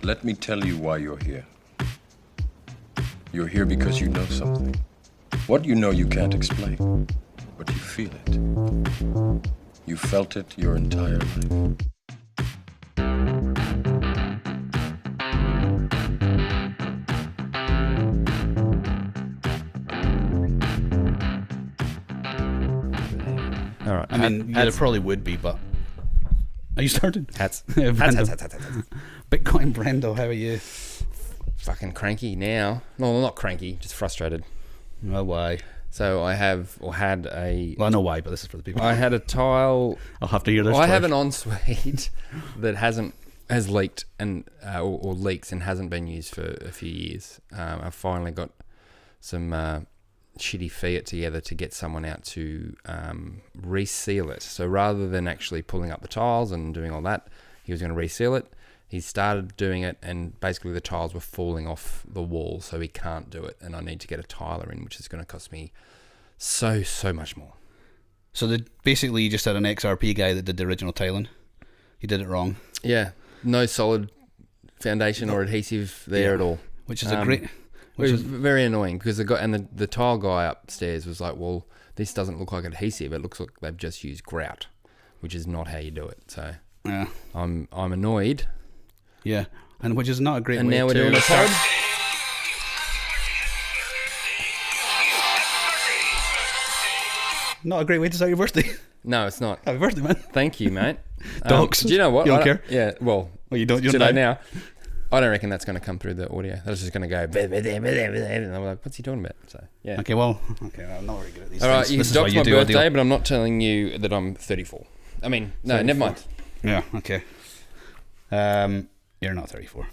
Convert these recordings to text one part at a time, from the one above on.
Let me tell you why you're here. You're here because you know something. What you know you can't explain, but you feel it. You felt it your entire life. All right. I mean, yeah, it probably would be, but... Are you starting? Hats. Brendo. Hats. Bitcoin Brendo, how are you? Fucking cranky now. No, not cranky, just frustrated. Oh, why? So I have, or had a... Well, I know why, but this is for the people. I had a tile... I'll have to hear this. Well, I have an ensuite that has leaked and or leaks and hasn't been used for a few years. I've finally got some shitty fiat together to get someone out to reseal it. So rather than actually pulling up the tiles and doing all that, he was going to reseal it. He started doing it, and basically the tiles were falling off the wall, so he can't do it. And I need to get a tiler in, which is going to cost me so much more. So basically you just had an XRP guy that did the original tiling. He did it wrong. Yeah, no solid foundation or adhesive there at all. Which is a great... Which is very annoying, because the tile guy upstairs was like, well, this doesn't look like adhesive. It looks like they've just used grout, which is not how you do it. So yeah, I'm annoyed. Yeah, and which is not a great and way now we're to doing a start. Not a great way to start your birthday. No, it's not. Happy birthday, man. Thank you, mate. Dogs. Do you know what? You don't care? Yeah, well You don't should know I now? I don't reckon that's going to come through the audio. That's just going to go, and I'm like, what's he talking about? So, yeah. Okay, I'm not very good at these All right, things. you This is why doxed you my do birthday, audio. but I'm not telling you that I'm 34. I mean, no, 34. never mind. Yeah, okay. You're not 34.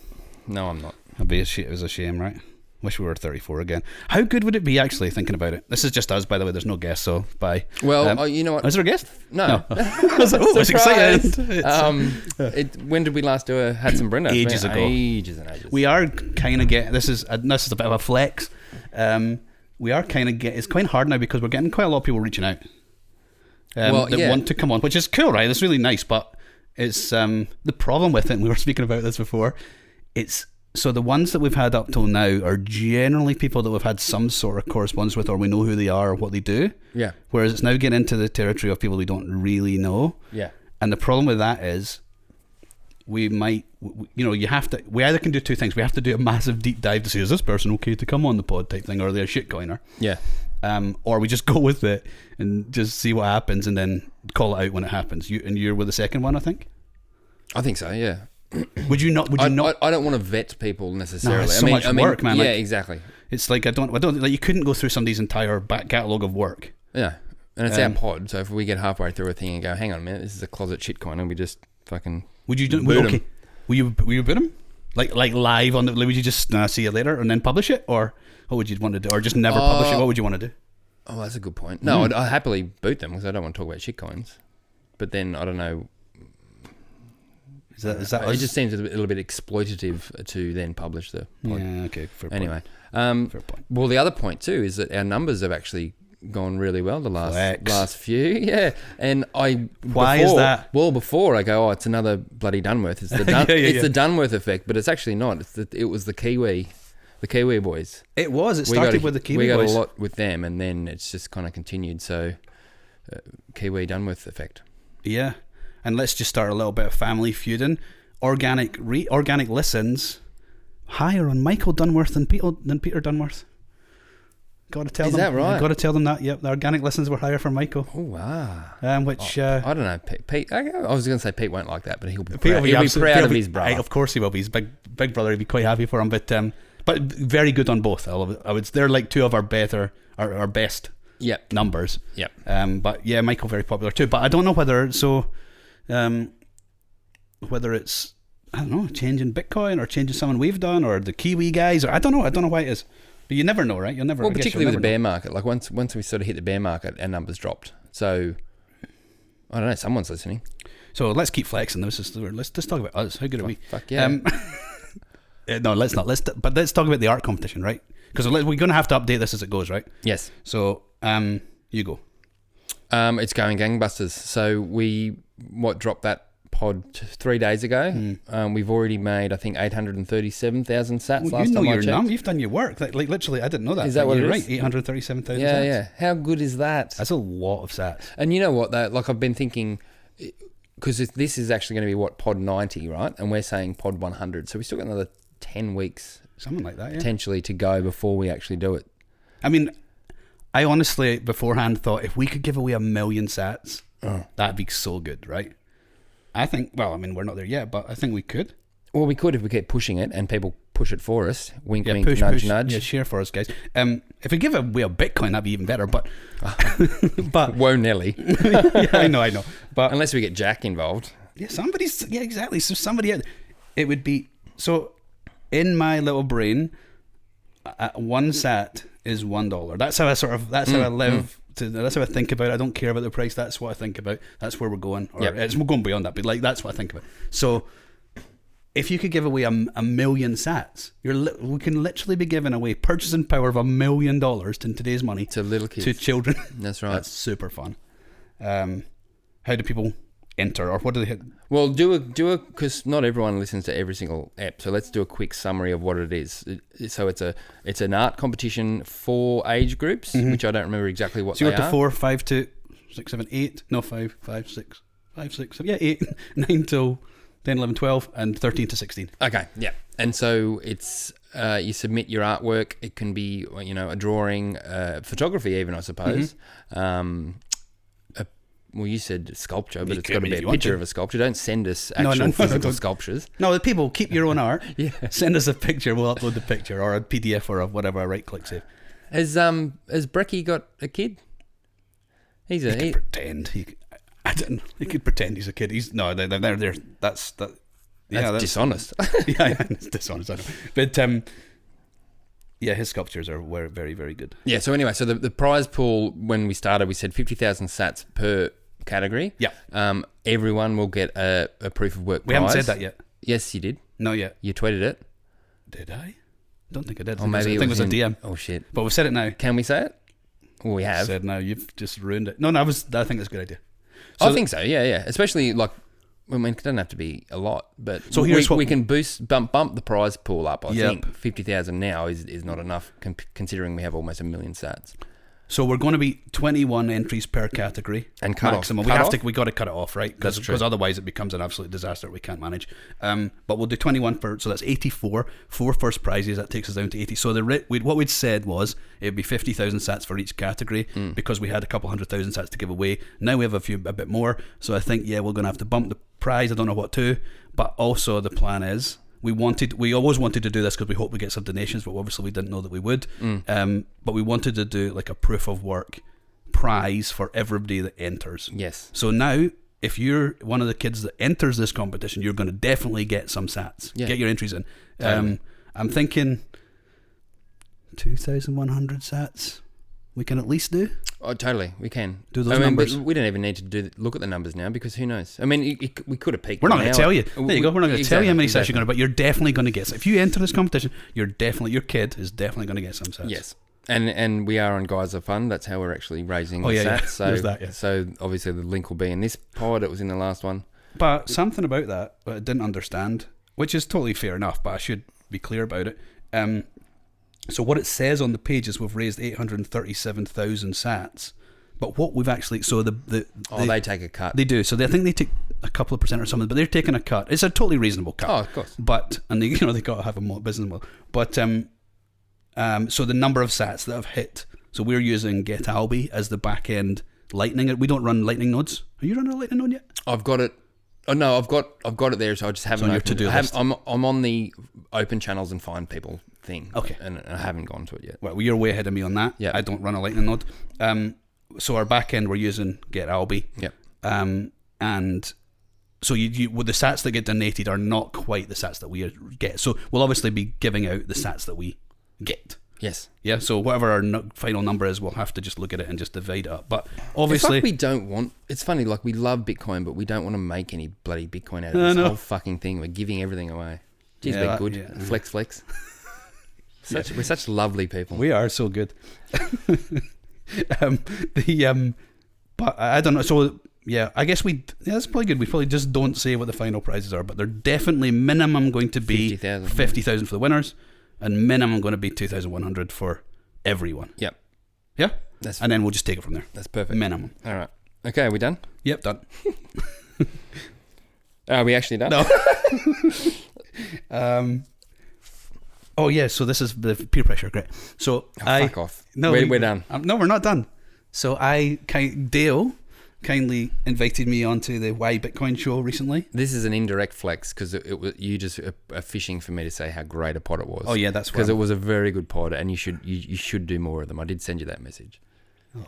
No, I'm not. It was a shame, right? Wish we were 34 again. How good would it be, actually, thinking about it? This is just us, by the way. There's no guest, so bye. Well, you know what? Is there a guest? No. I was like, oh, it's excited. When did we last do a Hats and Brendo? Ages ago. Ages and ages. We are kind of getting... This is a bit of a flex. We are kind of getting... It's quite hard now because we're getting quite a lot of people reaching out that want to come on, which is cool, right? It's really nice, but it's the problem with it, and we were speaking about this before, so the ones that we've had up till now are generally people that we've had some sort of correspondence with, or we know who they are or what they do. Yeah. Whereas it's now getting into the territory of people we don't really know. Yeah. And the problem with that is we either can do two things. We have to do a massive deep dive to say, is this person okay to come on the pod type thing, or are they a shitcoiner? Yeah. Or we just go with it and just see what happens and then call it out when it happens. You're with the second one, I think? I think so, yeah. Would you not? I don't want to vet people necessarily. No, it's so much work, man. Yeah, like, exactly. It's like I don't like, you couldn't go through somebody's entire back catalogue of work. Yeah, and it's our pod. So if we get halfway through a thing and go, hang on a minute, this is a closet shitcoin, and we just fucking would you do? Okay, will you boot them like live on the? Would you just see you later and then publish it, or what would you want to do, or just never publish it? What would you want to do? Oh, that's a good point. No, I'd happily boot them because I don't want to talk about shitcoins. But then I don't know. Is that it just seems a little bit exploitative to then publish the pod. Yeah, okay. Fair anyway, point. Fair point. Well, the other point too is that our numbers have actually gone really well the last few. Yeah, and why is that? Well, before I go, it's another bloody Dunworth. It's the the Dunworth effect, but it's actually not. It was the Kiwi boys. It was. It started with the Kiwi boys. We got a lot with them, and then it's just kind of continued. So, Kiwi Dunworth effect. Yeah. And let's just start a little bit of family feuding. Organic listens higher on Michael Dunworth than Peter Dunworth. Got to tell them. Is that right? Got to tell them that. Yep, the organic listens were higher for Michael. Oh wow. I don't know. Pete. I was going to say Pete won't like that, but he'll be proud of his brother. Of course he will be. His big brother. He'd be quite happy for him. But very good on both. They're like two of our best. Yep. Numbers. Yep. But yeah, Michael very popular too. But I don't know whether it's changing Bitcoin or changing someone we've done or the Kiwi guys, or I don't know why it is, but you never know, right? You'll never. Well, particularly with the bear market, like once we sort of hit the bear market, our numbers dropped. So I don't know. Someone's listening. So let's keep flexing. Let's talk about us. How good are we? Fuck yeah. No, let's not. Let's talk about the art competition, right? Because we're going to have to update this as it goes, right? Yes. So you go. It's going gangbusters. So we dropped that pod 3 days ago. We've already made, I think, 837,000 sats last you know time I your checked. You've done your work. Like literally, I didn't know that. Is that what you're it right? is? 837,000 Yeah, sats. yeah. How good is that? That's a lot of sats. And you know what? Like I've been thinking, because this is actually going to be pod 90, right? And we're saying pod 100. So we still got another 10 weeks, something like that, potentially to go before we actually do it. I mean, I honestly beforehand thought if we could give away 1 million sats, that'd be so good, right? I think, well, I mean, we're not there yet, but I think we could. Well, we could if we keep pushing it and people push it for us. Wink, wink, push, nudge, push. nudge. Yeah, share for us, guys. If we give away a Bitcoin, that'd be even better, but... but whoa, Nelly. Yeah, I know. But unless we get Jack involved. Yeah, exactly. So somebody... It would be... So, in my little brain, 1 sat is $1. That's how I sort of... That's how I live... That's how I think about it. I don't care about the price. That's what I think about. That's where we're going. Or we're going beyond that, but like that's what I think about. So if you could give away a million sats, we can literally be giving away purchasing power of $1 million in today's money to little kids, to children. That's right. That's super fun. How do people enter, or what do they hit? Well, do a because not everyone listens to every single app. So let's do a quick summary of what it is. So it's an art competition for age groups, which I don't remember exactly what they are. So you got to 4, 5 to 6, 7, 8. No, 5, 6, 7, 8, 9 till 10, 11, 12, and 13 to 16. Okay, yeah. And so it's you submit your artwork. It can be a drawing, photography, even I suppose. Well, you said sculpture, but it's got to be a picture of a sculpture. Don't send us actual physical sculptures. No, the people, keep your own art. Yeah. Send us a picture. We'll upload the picture, or a PDF, or whatever. A right-click save. Has Brecky got a kid? He could pretend. I don't know. He could pretend he's a kid. They're that's that. Yeah, that's dishonest. Yeah, it's dishonest. I know. But yeah, his sculptures were very, very good. Yeah. So anyway, so the prize pool when we started, we said 50,000 sats per category. Yeah. Everyone will get a proof of work prize. We haven't said that yet. Yes, you did. Not yet. You tweeted it. Did I? Don't think I did. Or maybe I think it was a DM. Oh shit! But we've said it now. Can we say it? Well, we have said now. You've just ruined it. No. I think it's a good idea. So I think so. Yeah. Especially like. I mean, it doesn't have to be a lot, but so we can bump the prize pool up. I think 50,000 now is not enough, considering we have almost 1 million sats. So we're going to be 21 entries per category and cut maximum. Off. We got to cut it off, right? Because otherwise it becomes an absolute disaster we can't manage. But we'll do 21 so that's 84. 4 first prizes, that takes us down to 80. So what we'd said was it'd be 50,000 sats for each category because we had a couple 100,000 sats to give away. Now we have a bit more. So I think we're going to have to bump the prize. I don't know what to, but also the plan is we always wanted to do this because we hope we get some donations, but obviously we didn't know that we would. But we wanted to do like a proof of work prize for everybody that enters. Yes. So now, if you're one of the kids that enters this competition, you're going to definitely get some sats. Yeah. Get your entries in. I'm thinking 2,100 sats. We can at least do. Oh, totally. We can do those numbers. But we don't even need to look at the numbers now because who knows? I mean, we could have peaked. We're not going to tell you. There you go. We're not going to tell you how many sats you're going to. But you're definitely going to get. If you enter this competition, your kid is definitely going to get some sats. Yes, and we are on Geyser Fund. That's how we're actually raising the sats. Yeah. So obviously the link will be in this pod. It was in the last one. But something about that I didn't understand, which is totally fair enough. But I should be clear about it. So what it says on the page is we've raised 837,000 sats, but what we've actually they take a cut. They do. So I think they take a couple of percent or something, but they're taking a cut. It's a totally reasonable cut. Oh, of course. But they got to have a business model. But so the number of sats that have hit. So we're using GetAlby as the back end Lightning. We don't run Lightning nodes. Are you running a Lightning node yet? I've got it. Oh no, I've got it there. So I just haven't opened it. I'm on the open channels and find people thing. Okay. And I haven't gone to it yet. Well, you're way ahead of me on that. Yeah. I don't run a Lightning node. So our back end we're using GetAlby. Yep. And so you with the sats that get donated are not quite the sats that we get. So we'll obviously be giving out the sats that we get. Yes. Yeah. So whatever our final number is, we'll have to just look at it and just divide it up. But obviously, it's like we don't want. It's funny. Like we love Bitcoin, but we don't want to make any bloody Bitcoin out of this whole fucking thing. We're giving everything away. Jeez, we're good. Yeah. Flex. We're such lovely people. We are so good. But I don't know. So yeah, I guess that's probably good. We probably just don't say what the final prizes are, but they're definitely minimum going to be 50,000 for the winners, and minimum going to be 2,100 for everyone. Yep. Yeah? And then we'll just take it from there. That's perfect. Minimum. All right. Okay, are we done? Yep, done. Are we actually done? No. Oh yeah, so this is the peer pressure. Great. So fuck off. No, we're done. No, we're not done. So Dale kindly invited me onto the Why Bitcoin show recently. This is an indirect flex because it was you just are fishing for me to say how great a pod it was. Oh yeah, that's because it was a very good pod, and you should do more of them. I did send you that message.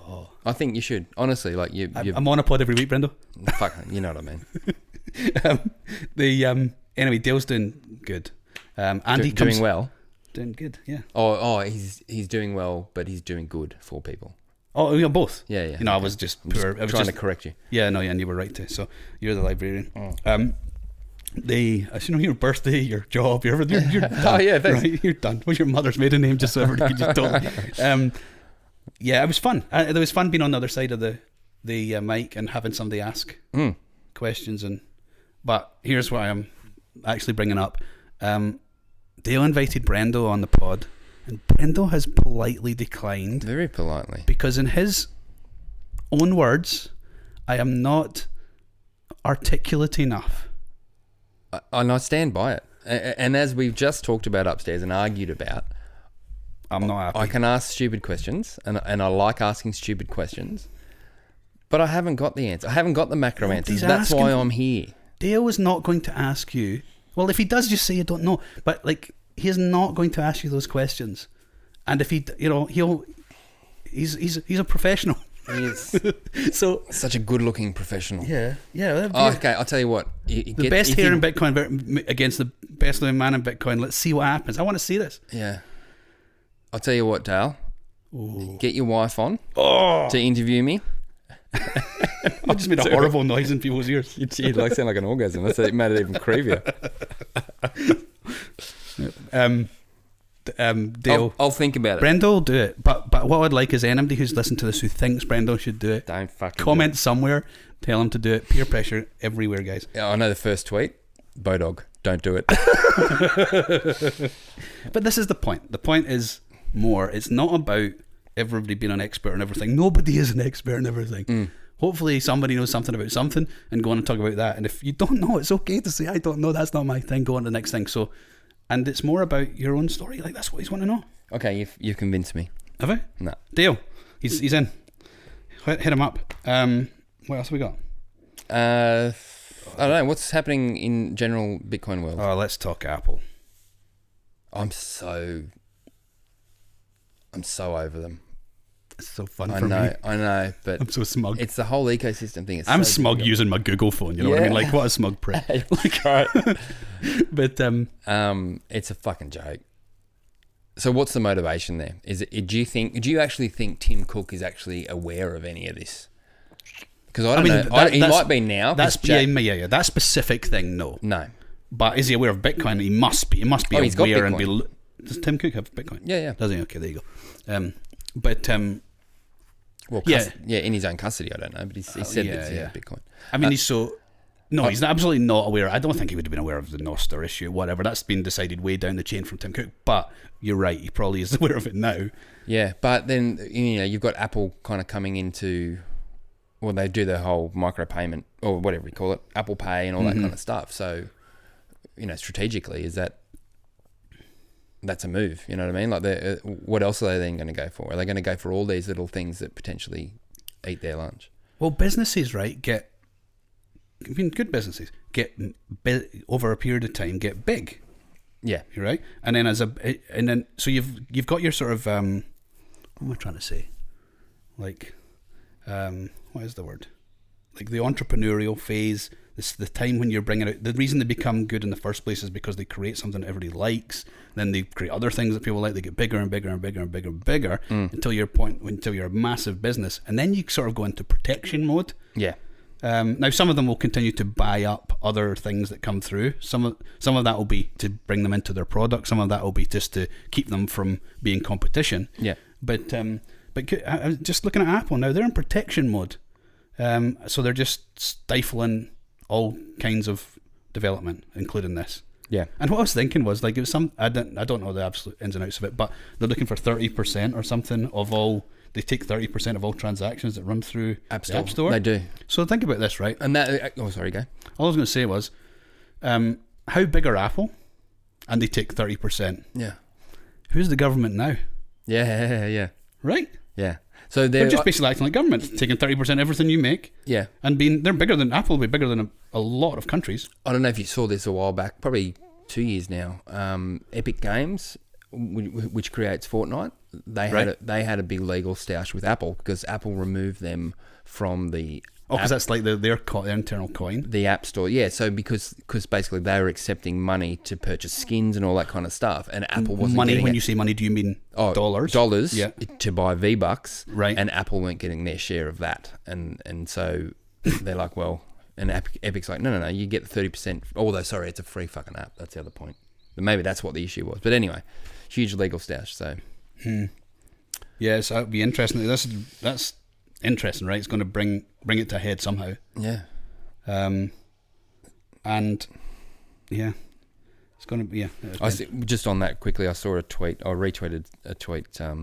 Oh, I think you should honestly. Like I'm on a pod every week, Brendo. Fuck, you know what I mean. Anyway, Dale's doing good. Andy doing well. Doing good, yeah. He's doing well, but he's doing good for people. Oh, yeah, both. Yeah, yeah. You know, I was just poor. I was trying to correct you. Yeah, no, yeah, and you were right too. So you're the librarian. Your birthday, your job, you're done. Oh yeah, thanks. Right, you're done. What's your mother's maiden name? Just so everybody just told. Yeah, it was fun. It was fun being on the other side of the mic and having somebody ask questions. But here's what I'm actually bringing up. Dale invited Brendo on the pod, and Brendo has politely declined. Very politely. Because in his own words, I am not articulate enough. And I stand by it. And as we've just talked about upstairs and argued about, I'm not happy. I can ask stupid questions, and I like asking stupid questions, but I haven't got the answer. I haven't got the macro answers. That's why I'm here. Dale is not going to ask you. Well, if he does, just say you don't know. But like, he is not going to ask you those questions. And if he, he's a professional. He is. So such a good-looking professional. Yeah. Okay, I'll tell you what. The best hair in Bitcoin against the best living man in Bitcoin. Let's see what happens. I want to see this. Yeah. I'll tell you what, Dale. Ooh. Get your wife on to interview me. I just made a horrible noise in people's ears. You sound like an orgasm. That's made it even creepier. Dale, I'll think about it. Brendo will do it, but what I'd like is anybody who's listened to this who thinks Brendo should do it, don't fucking comment somewhere, tell him to do it. Peer pressure everywhere, guys. Yeah, I know the first tweet. Bodog, don't do it. But this is the point. The point is more. It's not about everybody being an expert on everything. Nobody is an expert on everything. Hopefully somebody knows something about something and go on and talk about that. And if you don't know, it's okay to say I don't know, that's not my thing, go on to the next thing. So, and it's more about your own story. Like, that's what he's want to know. Okay, you've convinced me. Have I? No. Dale, he's in. Hit him up. What else have we got? I don't know, what's happening in general Bitcoin world? Oh, let's talk Apple. I'm so over them. It's so fun for me. I know, but I'm so smug. It's the whole ecosystem thing. I'm so smug using my Google phone. You know what I mean? Like, what a smug prick. Like, right. But it's a fucking joke. So, what's the motivation there? Do you actually think Tim Cook is actually aware of any of this? Because I don't know. He might be now. Yeah. That specific thing, no. But is he aware of Bitcoin? He must be. He must be he's aware got Bitcoin. Does Tim Cook have Bitcoin? Yeah. Does he? Okay, there you go. In his own custody, I don't know, but he said that he had Bitcoin. I mean, he's absolutely not aware. I don't think he would have been aware of the Nostr issue, whatever. That's been decided way down the chain from Tim Cook. But you're right, he probably is aware of it now. Yeah, but then you've got Apple kind of coming into, well, they do the whole micropayment or whatever you call it, Apple Pay and all that kind of stuff. So, strategically, that's a move, you know what I mean? Like, what else are they then going to go for? Are they going to go for all these little things that potentially eat their lunch? Well, businesses, right, good businesses get over a period of time get big. Yeah, you're right. And then so you've got your sort of what am I trying to say? Like, what is the word? Like the entrepreneurial phase. This the time when you're bringing out. The reason they become good in the first place is because they create something that everybody likes. Then they create other things that people like. They get bigger and bigger and bigger and bigger and bigger until you're a massive business, and then you sort of go into protection mode. Yeah. Now some of them will continue to buy up other things that come through. Some of that will be to bring them into their product. Some of that will be just to keep them from being competition. Yeah. But I was just looking at Apple now. They're in protection mode. So they're just stifling all kinds of development, including this. Yeah. And what I was thinking was, like, it was some, I don't know the absolute ins and outs of it, but they're looking for 30% or something of all, they take 30% of all transactions that run through App the App Store. They do. So think about this, right? And that, sorry, go. All I was going to say was, how big are Apple? And they take 30%. Yeah. Who's the government now? Yeah. Right? Yeah. So They're just basically acting like government, taking 30% of everything you make. Yeah. And they're bigger than, Apple will be bigger than a lot of countries. I don't know if you saw this a while back, probably 2 years now. Epic Games, which creates Fortnite, they had a big legal stoush with Apple because Apple removed them from the because that's like their internal coin. The App Store, yeah. So because basically they were accepting money to purchase skins and all that kind of stuff, and Apple wasn't money. Getting when you say money, do you mean dollars? Dollars, yeah. To buy V-Bucks, right? And Apple weren't getting their share of that, and so they're like, well, and Epic's like, no, you get the 30%. Although, sorry, it's a free fucking app. That's the other point. But maybe that's what the issue was. But anyway, huge legal stoush. So, yeah, so that'd be interesting. That's interesting, right? It's going to bring it to a head somehow. Yeah. And yeah, it's going to be. Yeah. Just on that quickly, I saw a tweet. I retweeted a tweet. I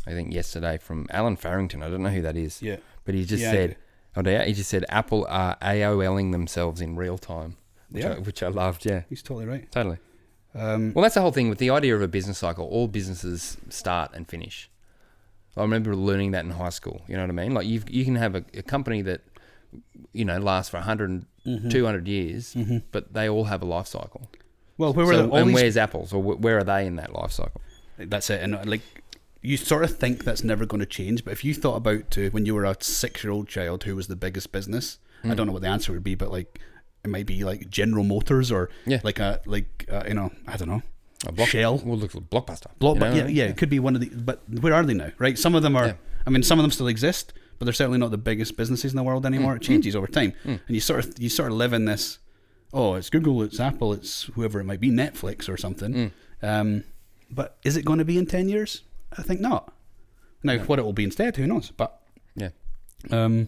think yesterday from Alan Farrington. I don't know who that is. Yeah. But he just said, he just said Apple are AOLing themselves in real time. Which I loved. Yeah. He's totally right. Totally. Well, that's the whole thing with the idea of a business cycle. All businesses start and finish. I remember learning that in high school. You know what I mean? Like you can have a company that, lasts for 100, 200 years, but they all have a life cycle. Well, where's Apple's, or where are they in that life cycle? That's it. And like, you sort of think that's never going to change. But if you thought about when you were a 6-year-old child, who was the biggest business? I don't know what the answer would be, but like, it might be like General Motors or I don't know. Shell. Well, look, Blockbuster. It could be one of the. But where are they now? Right, some of them are. Yeah. I mean, some of them still exist, but they're certainly not the biggest businesses in the world anymore. It changes over time, and you sort of live in this. Oh, it's Google, it's Apple, it's whoever it might be, Netflix or something. But is it going to be in 10 years? I think not. Now, what it will be instead, who knows? But yeah. Where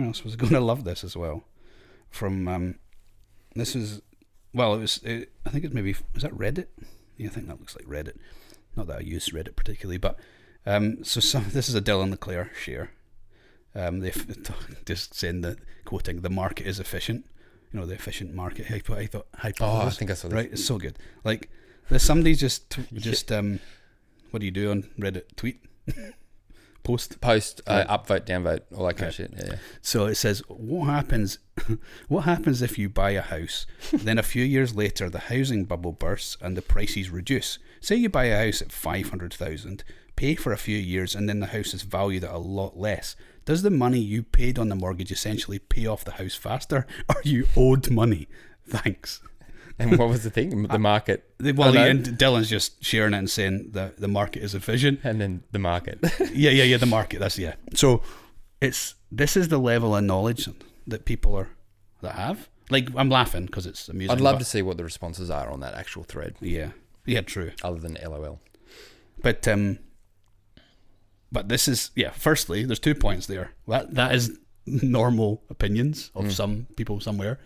else was I going to love this as well? From this is. Well, I think it's maybe, was that Reddit? Yeah, I think that looks like Reddit. Not that I use Reddit particularly, but this is a Dylan LeClaire share. They just saying quoting, the market is efficient. The efficient market hypothesis. Oh, I think I saw that. Right, it's so good. Like, there's somebody just what do you do on Reddit? Tweet? Post, upvote, downvote, all that kind of shit. Yeah. So it says, what happens if you buy a house, then a few years later the housing bubble bursts and the prices reduce? Say you buy a house at 500,000, pay for a few years, and then the house is valued at a lot less. Does the money you paid on the mortgage essentially pay off the house faster, or you owed money? Thanks. And what was the thing? The market. Well, Dylan's just sharing it and saying the market is efficient. And then the market. Yeah, the market. So this is the level of knowledge that people that have. Like, I'm laughing because it's amusing. I'd love to see what the responses are on that actual thread. Yeah, true. Other than LOL. But this is, firstly, there's 2 points there. That is normal opinions of some people somewhere.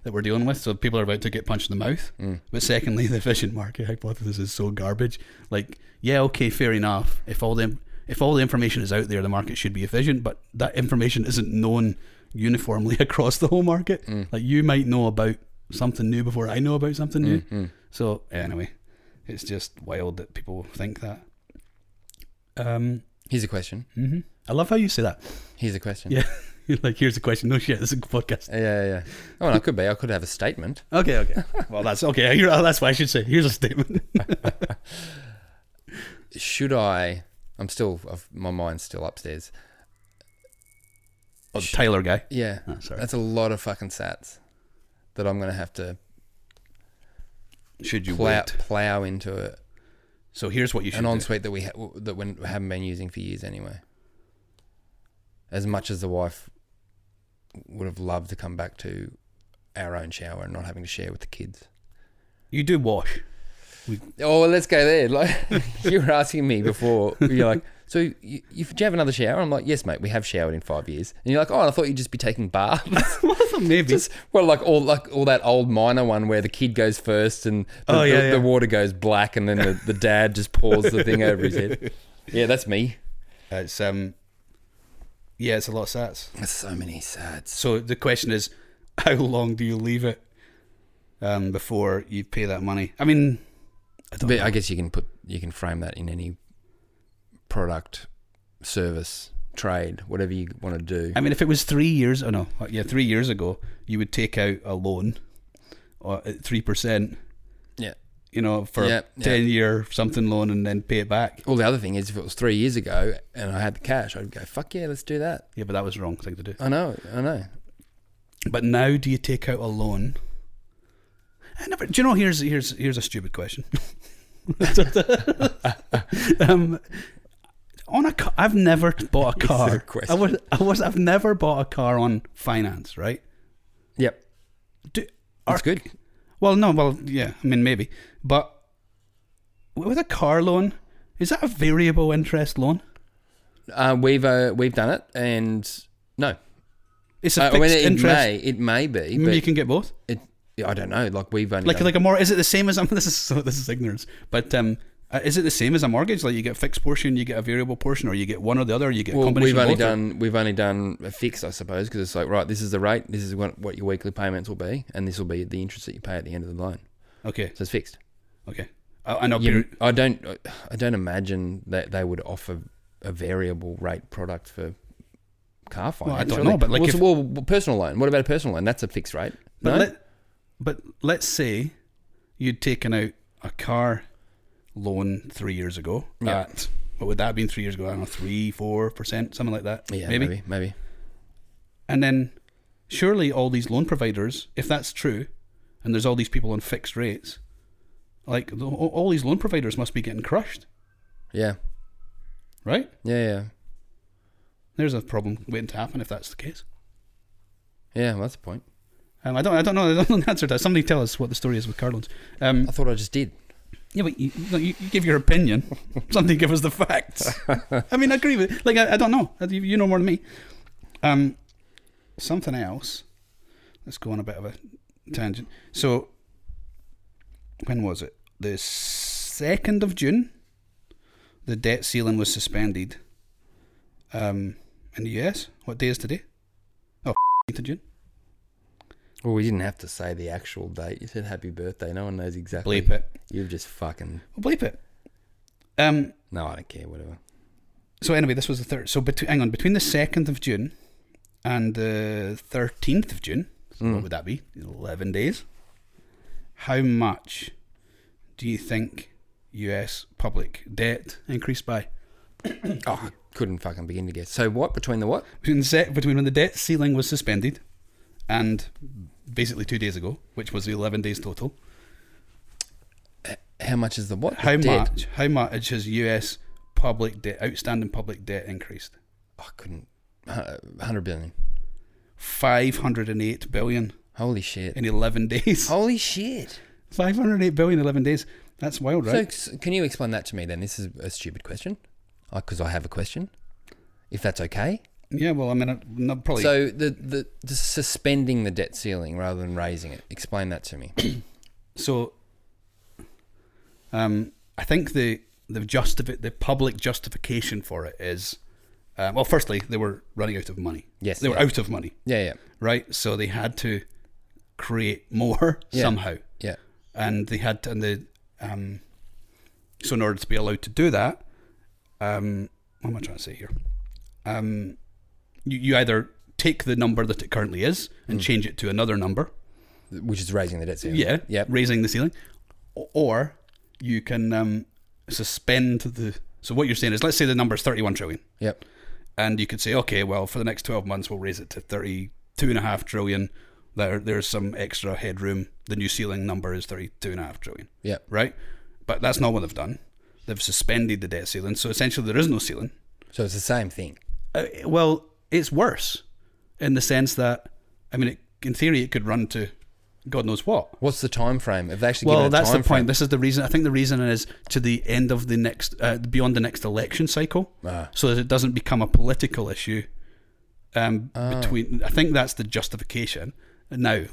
That we're dealing with, so people are about to get punched in the mouth. But secondly, the efficient market hypothesis is so garbage. Like, okay, fair enough. If all the information is out there, the market should be efficient, but that information isn't known uniformly across the whole market. Like, you might know about something new before I know about something new. So anyway, it's just wild that people think that. Here's a question. I love how you say that. Here's a question. Yeah. Like, here's the question. No shit, this is a podcast. Yeah. Oh, and I could have a statement. Okay. Well, that's okay. That's what I should say. Here's a statement. Should I? My mind's still upstairs. Oh, the Tyler guy. Yeah. Oh, sorry. That's a lot of fucking sats that I'm going to have to. Should you plow into it? So here's what you should. An ensuite that we haven't been using for years anyway. As much as the wife would have loved to come back to our own shower and not having to share with the kids. You do wash. Oh, well, let's go there. Like you were asking me before, you're like, so do you have another shower? I'm like, yes, mate, we have showered in 5 years. And you're like, oh, I thought you'd just be taking baths. Maybe. Like all that old miner one where the kid goes first and the water goes black and then the dad just pours the thing over his head. Yeah, that's me. It's it's a lot of sats. There's so many sats. So the question is, how long do you leave it before you pay that money? I mean, I guess you can frame that in any product, service, trade, whatever you want to do. I mean, if it was 3 years, 3 years ago, you would take out a loan or at 3%. Yeah. For a 10-year something loan and then pay it back. Well, the other thing is, if it was 3 years ago and I had the cash, I'd go, fuck yeah, let's do that. Yeah, but that was the wrong thing to do. I know. But now, do you take out a loan? Do you know? Here's a stupid question. I've never bought a car. I've never bought a car on finance, right? Yep. That's good. Well, no, yeah. I mean, maybe, but with a car loan, is that a variable interest loan? We've done it, and no, it's a fixed interest. It may be, but you can get both. I don't know. Like we've only like a more. Is it the same as this is ignorance, but is it the same as a mortgage? Like you get a fixed portion, you get a variable portion, or you get one or the other, or you get a combination of both? We've only done a fixed, I suppose, because it's like, right, this is the rate, this is what your weekly payments will be, and this will be the interest that you pay at the end of the loan. Okay. So it's fixed. Okay. I don't imagine that they would offer a variable rate product for car finance. Well, I don't know, but like personal loan. What about a personal loan? That's a fixed rate. But let's say you'd taken out a car loan 3 years ago at, what would that have been 3 years ago? I don't know, 3-4%, something like that. Yeah, maybe. And then surely all these loan providers, if that's true, and there's all these people on fixed rates, like all these loan providers must be getting crushed. Yeah. Right? Yeah. There's a problem waiting to happen if that's the case. Yeah, well, that's the point. I don't know. I don't know the answer to that. Somebody tell us what the story is with car loans. I thought I just did. Yeah, but you give your opinion. Somebody give us the facts. I mean, I agree with it. Like, I don't know. You know more than me. Something else. Let's go on a bit of a tangent. So, when was it? The 2nd of June, the debt ceiling was suspended in the US. What day is today? Oh, 8th of June. Well, we didn't have to say the actual date. You said happy birthday. No one knows exactly. Bleep it. You've just fucking... Well, bleep it. No, I don't care, whatever. So anyway, this was the 3rd. So between the 2nd of June and the 13th of June, so what would that be? 11 days. How much do you think US public debt increased by? I couldn't fucking begin to guess. So what? Between the what? Between when the debt ceiling was suspended and basically 2 days ago, which was the 11 days total. How much is the what? How much has US public debt, outstanding public debt increased? I couldn't. 100 billion. 508 billion. Holy shit. In 11 days. Holy shit. 508 billion in 11 days. That's wild, right? So can you explain that to me then? This is a stupid question. Because I have a question. If that's okay. Yeah, well, I mean, probably. So the suspending the debt ceiling rather than raising it. Explain that to me. So, I think the public justification for it is, well, firstly, they were running out of money. Yes, they were out of money. Yeah. Right, so they had to create more somehow. Yeah, and they had to, so in order to be allowed to do that, what am I trying to say here? You either take the number that it currently is and change it to another number, which is raising the debt ceiling. Yeah, raising the ceiling, or you can suspend the. So what you're saying is, let's say the number is 31 trillion. Yep. And you could say, okay, well, for the next 12 months, we'll raise it to 32.5 trillion. There's some extra headroom. The new ceiling number is 32.5 trillion. Yeah. Right? But that's not what they've done. They've suspended the debt ceiling. So essentially, there is no ceiling. So it's the same thing. Well, it's worse in the sense that, I mean, in theory, it could run to God knows what. What's the time frame? Have they actually Well, given a that's the time point. frame? This is the reason. I think the reason is to the end of the next, beyond the next election cycle, so that it doesn't become a political issue. Between, I think that's the justification. Now,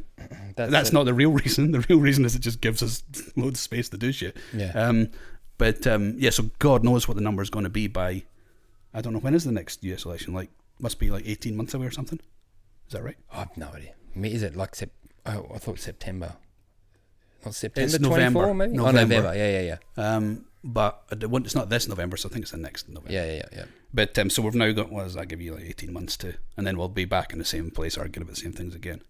that's not the real reason. The real reason is it just gives us loads of space to do shit. Yeah. So God knows what the number is going to be by, I don't know, when is the next US election? Like, must be like 18 months away or something. Is that right? I have no idea. Is it like I thought September. Not September. It's 24, November. maybe. Oh, November. Yeah. But it's not this November, so I think it's the next November. Yeah. But so we've now got, what does that give you, like 18 months to, and then we'll be back in the same place arguing about the same things again.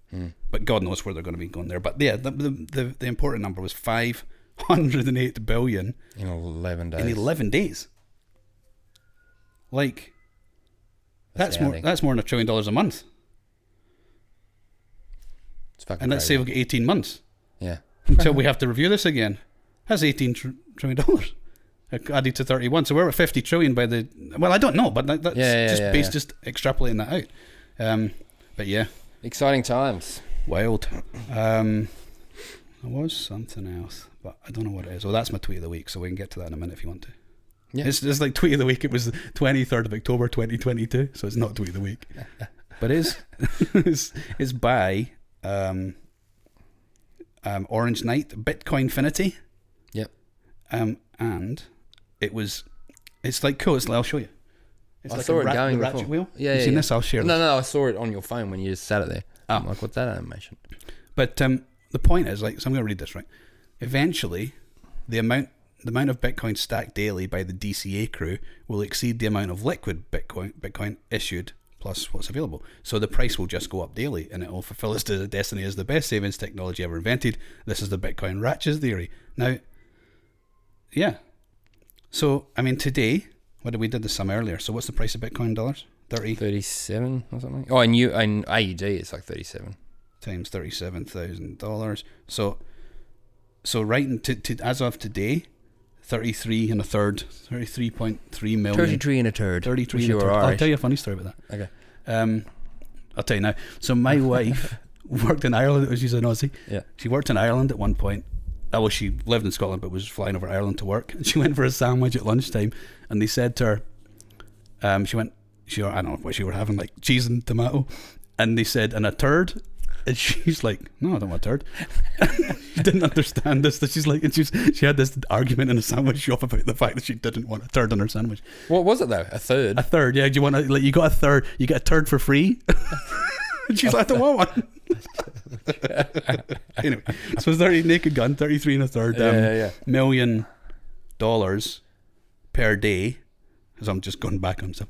But God knows where they're going to be going there. But yeah, the important number was 508 billion in 11 days. In 11 days. Like, that's more than $1 trillion a month. It's fucking and let's crazy. say we've got 18 months. Yeah. Until we have to review this again. That's $18 trillion added to 31. So we're at 50 trillion by the... Well, I don't know, but that's just extrapolating that out. But yeah. Exciting times. Wild. There was something else, but I don't know what it is. Well, that's my tweet of the week, so we can get to that in a minute if you want to. Yeah. It's like tweet of the week. It was the 23rd of October 2022, so it's not tweet of the week. But it's by Orange Knight, Bitcoinfinity. Yep. And it's like cool. I'll show you. It's I like saw it going the Ratchet before. wheel. Yeah, you seen this? I'll share this. No, I saw it on your phone when you just sat it there. I'm like, what's that animation? But the point is, like, so I'm going to read this, right? Eventually, the amount of Bitcoin stacked daily by the DCA crew will exceed the amount of liquid Bitcoin issued plus what's available. So the price will just go up daily, and it will fulfill its destiny as the best savings technology ever invented. This is the Bitcoin Ratchet theory. Now, yeah. So, I mean, today, we did the sum earlier. So what's the price of Bitcoin in dollars? 37 or something. Oh, in AUD it's like 37 times $37,000. So right to as of today, 33 and a third, 33.3 million. 33 and a turd. 33 and a third. I'll tell you a funny story about that. Okay. I'll tell you now. So my wife worked in Ireland. She's an Aussie. Yeah. She worked in Ireland at one point. Well, she lived in Scotland but was flying over to Ireland to work. And she went for a sandwich at lunchtime, and they said to her, I don't know what she were having, like cheese and tomato, and they said, and a turd. And she's like, no, I don't want a turd. She didn't understand this. That she's like, and she had this argument in a sandwich shop about the fact that she didn't want a turd on her sandwich. What was it though? A third? A third, yeah. Do you want like you got a third? You get a turd for free? And she's like, I don't want one. Anyway, so it's 30 naked gun, 33 and a third $1 million per day. Because I'm just going back on stuff.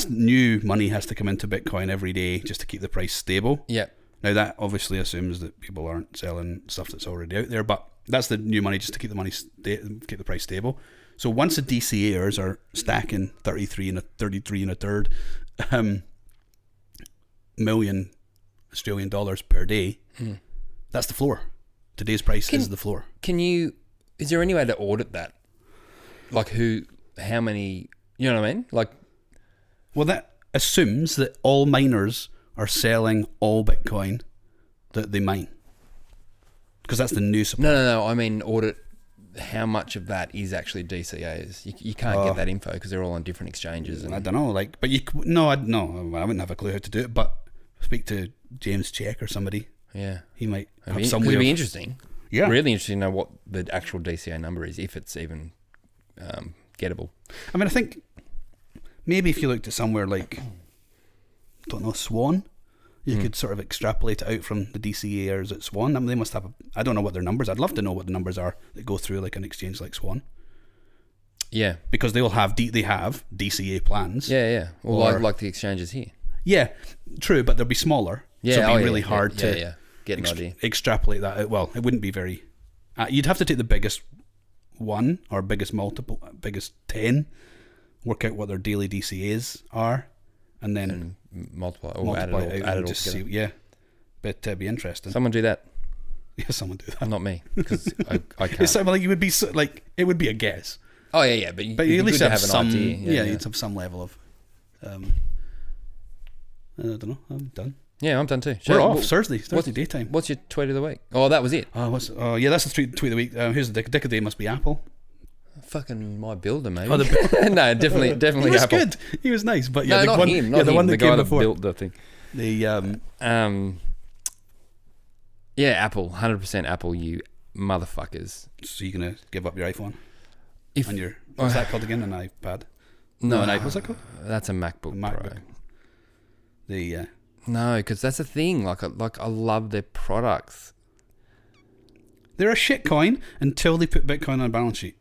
New money has to come into Bitcoin every day just to keep the price stable. Yeah. Now that obviously assumes that people aren't selling stuff that's already out there, but that's the new money just to keep the money keep the price stable. So once the DCAers are stacking 33 and a third million Australian dollars per day, that's the floor. Today's price is the floor. Is there any way to audit that? Like how many, you know what I mean? Like, well, that assumes that all miners are selling all Bitcoin that they mine, because that's the new supply. No. I mean, audit how much of that is actually DCAs. You can't get that info because they're all on different exchanges. And I don't know, like, but I wouldn't have a clue how to do it. But speak to James Check or somebody. Yeah, he might have some way. It'd be interesting. Yeah, really interesting to know what the actual DCA number is, if it's even gettable. I mean, I think maybe if you looked at somewhere like, I don't know, Swan, you could sort of extrapolate it out from the DCAers at Swan. I mean, they must have I don't know what their numbers. I'd love to know what the numbers are that go through like an exchange like Swan. Yeah, because they have DCA plans. Yeah. Well, like the exchanges here. Yeah, true, but they'll be smaller. Yeah, so it'd be really hard to get an idea. Extrapolate that out. Well, it wouldn't be very. You'd have to take the biggest one or biggest 10, work out what their daily DCAs are, and then multiply add it all together. See, yeah, but it'd be interesting. Someone do that. Yeah, someone do that. Not me, because I can't. It's like you would be like it would be a guess. Oh yeah, but you at least have some. An idea. Yeah, you'd have some level of. I don't know. I'm done. Yeah, I'm done too. We're off Thursday daytime. What's your tweet of the week? Oh, that was it. Yeah, that's the tweet of the week. Who's the dick of the day? Must be Apple. Fucking my builder, maybe. Oh, no, definitely he was Apple. good. He was nice, but no, the not one, him. the one that guy came before. built the thing. Yeah, Apple, 100% Apple. You motherfuckers. So you gonna give up your iPhone? If on your what's that called again? An iPad? No, what's that called? That's a MacBook Pro. No, because that's the thing. Like I love their products. They're a shitcoin until they put Bitcoin on a balance sheet.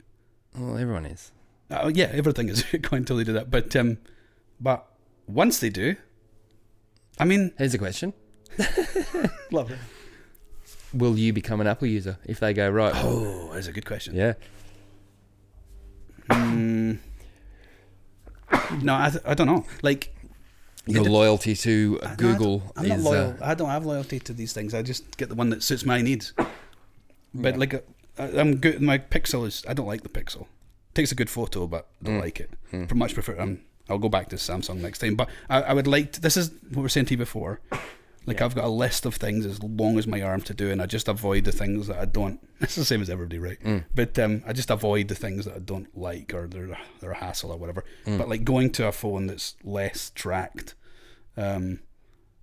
Well, everyone is. Yeah, everything is a shitcoin until they do that. But once they do, I mean, here's a question. Love it. Will you become an Apple user if they go right? Oh, that's a good question. Yeah. No, I don't know. Like your loyalty to Google I'm not loyal. I don't have loyalty to these things. I just get the one that suits my needs. But I'm good. My Pixel is. I don't like the Pixel. It takes a good photo, but I don't like it. Much prefer. I'll go back to Samsung next time. But I would like. This is what we were saying to you before. Like I've got a list of things as long as my arm to do, and I just avoid the things that I don't. It's the same as everybody, right? But I just avoid the things that I don't like, or they're a hassle or whatever. But like going to a phone that's less tracked, and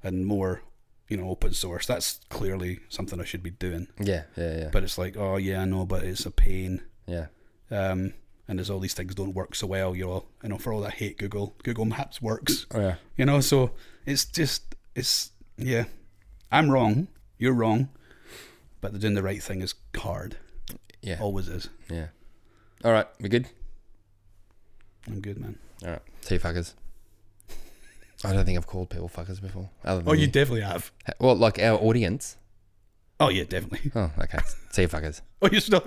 more, open source. That's clearly something I should be doing. Yeah. But it's like, oh yeah, I know, but it's a pain. Yeah. And there's all these things don't work so well. For all that I hate Google Maps works. Oh yeah. So it's. Yeah, I'm wrong. You're wrong, but doing the right thing is hard. Yeah, always is. Yeah. All right, we good? I'm good, man. All right, see you fuckers. I don't think I've called people fuckers before. You definitely have. Well, like our audience. Oh yeah, definitely. Oh, okay. See you fuckers. Oh, you're still.